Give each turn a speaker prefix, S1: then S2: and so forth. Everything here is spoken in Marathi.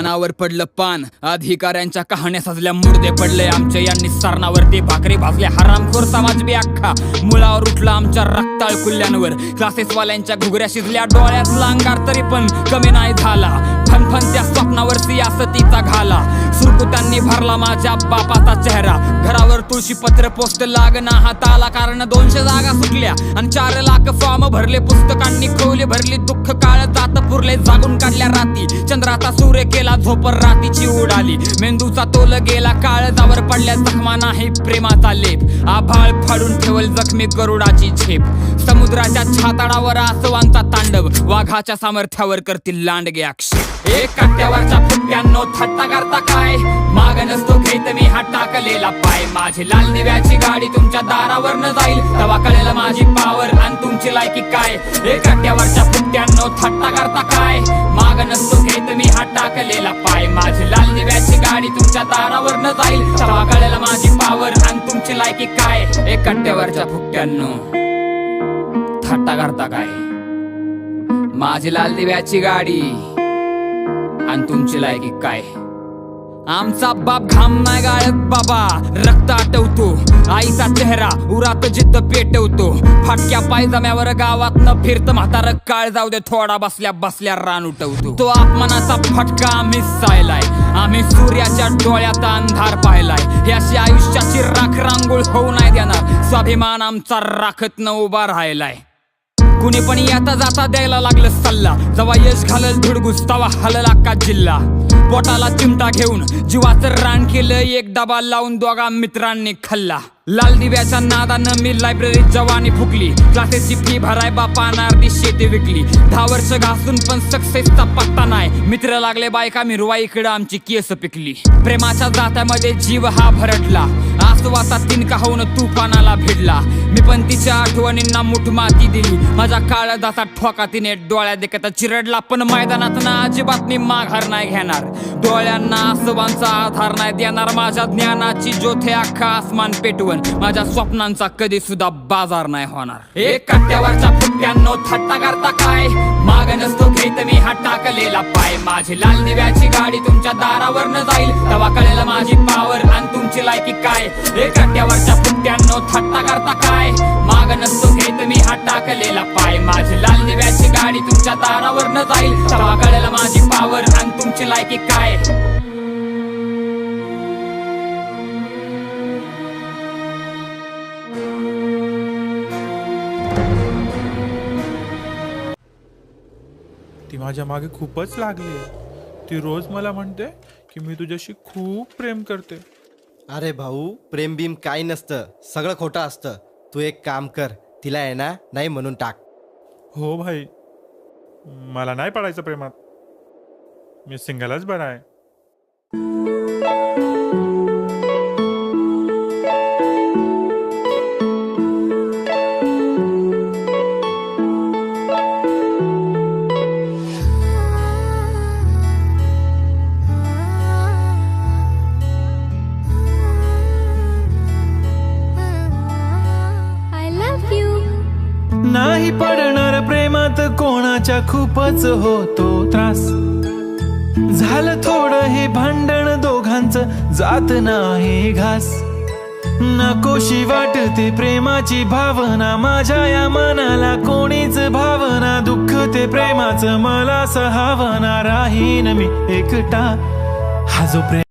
S1: पानावर पडलं पान, अधिकाऱ्यांच्या कहाण्या सजल्या मुर्दे पडले आमच्या यांनी सरणावरती भाकरी भाजल्या हरामखोर समाज बी अख्खा मुळावर उठला आमच्या रक्ताळ कुल्ल्यांवर. क्लासेसवाल्यांच्या घुगऱ्या शिजल्या डोळ्यात लांगार तरी पण कमी नाही झाला. फनफनत्या स्वप्नावर सियासतीचा घाला, सुरकुत्यांनी भरला माझ्या बापाचा चेहरा. घरावर तुळशी पत्र पोस्ट लागना हाताला, कारण 200 जागा सुटल्या आणि 4 लाख फॉर्म भरले. पुस्तकांनी खोली भरली, दुःख काळ जात पुरले, जागून काढल्या राती. चंद्राचा सूर्य केला झोपर, रातीची उडाली. मेंदूचा तोल गेला, काळजावर पडल्या जखमा नाही प्रेमाचा लेप. आभाळ फाडून ठेवल जखमी गरुडाची झेप. समुद्राच्या छाताडावर आसवांचा तांडव, वाघाच्या सामर्थ्यावर करतील लांडगे आक्षेप. एक काट्यावरच्या फुट्यांनो थट्टा करता काय, माग नसतो घेत मी हा टाकलेला पाय. माझी लाल दिव्याची गाडी तुमच्या दारावर न जाईल, तेव्हा कळेल माझी पावर आणि तुमची लायकी काय. एक काट्यावरच्या फुट्यांनो थट्टा करता काय, माग नसतो घेत मी हा टाकलेला पाय. माझी लाल दिव्याची गाडी तुमच्या दारावर न जाईल, तेव्हा कळेल माझी पावर आणि तुमची लायकी काय. एक काट्यावरच्या फुट्यांनो थट्टा करता काय, माझी लाल दिव्याची गाडी आणि तुमची लायकी काय. आमचा बाप घाम नाही गाळत बाबा, रक्त आटवतो. आईचा चेहरा उरात जिद्द पेटवतो. फाटक्या पायजम्यावर गावात न फिरत म्हातार काळ जाऊ दे, थोडा बसल्या बसल्या रान उठवतो. तो अपमानाचा फटका आम्ही सायलाय, आम्ही सूर्याच्या डोळ्यात अंधार पाहिलाय. ही अशी आयुष्याची राख रांगोळ होऊ नाही देणार, स्वाभिमान आमचा राखत न उभा राहिलाय. कुणी पण येता जाता द्यायला लागलं सल्ला, जेव्हा यश घालल धुडगुस तवा हलल अख्खा जिल्हा. पोटाला चिमटा घेऊन जीवाचं रान केलं, एक डबा लावून दोघा मित्रांनी खाल्ला. लाल दिव्याच्या नादानं मी लायब्ररीत जवानी फुकली, क्लासेसची फी भराय बापानं अर्धी शेती विकली. 10 वर्ष घासून पण सक्सेसचा पत्ता नाही, मित्र लागले बायका मिरवा इकडं आमची केस पिकली. प्रेमाच्या जात्यामध्ये जीव हा भरटला, आसवाचा तिनका होऊन तुफानाला भिडला. मी पण तिच्या आठवणींना मुठ माती दिली, माझ्या काळजाचा ठोका तिने डोळ्या देखत चिरडला. पण मैदानात ना अजिबात मी माघार नाही घेणार, डोळ्यांना आसवांचा आधार नाही देणार. माझ्या ज्ञानाची ज्योत अख्खा आसमान पेटवून माझ्या स्वप्नांचा कधी सुद्धा बाजार नाही होणार. एक काट्यावरच्या फुट्यांनो थट्टा करता काय, माग नसतो घेत मी हा टाकलेला पाय. माझी लाल दिव्याची गाडी तुमच्या दारावर न जाईल, तेव्हा कळेल माझी पावर आणि तुमची लायकी काय. एक काट्यावरच्या फुट्यांनो थट्टा करता काय, माग नसतो घेत मी हा टाकलेला पाय. माझी लाल दिव्याची गाडी तुमच्या दारावर न जाईल, तेव्हा कळेल माझी पावर आणि तुमची लायकी काय.
S2: ती माझ्या मागे खूपच लागली. ती रोज मला म्हणते की मी तुझ्याशी खूप प्रेम करते.
S3: अरे भाऊ, प्रेम बीम काही नसतं, सगळं खोटं असतं. तू एक काम कर, तिला आहे ना नाही म्हणून टाक.
S2: हो भाई, मला नाही पडायचं प्रेमात, मी सिंगलच बरा आहे.
S4: नाही पडणार प्रेमात कोणाच्या, खूपच होतो त्रास. झालं थोडं हे भांडण दोघांचं, जात नाही घास. नकोशी वाटते प्रेमाची भावना, माझ्या या मनाला कोणीच भावना. दुःख ते प्रेमाचं मला सहावना, राहीन मी एकटा हा जो प्रेम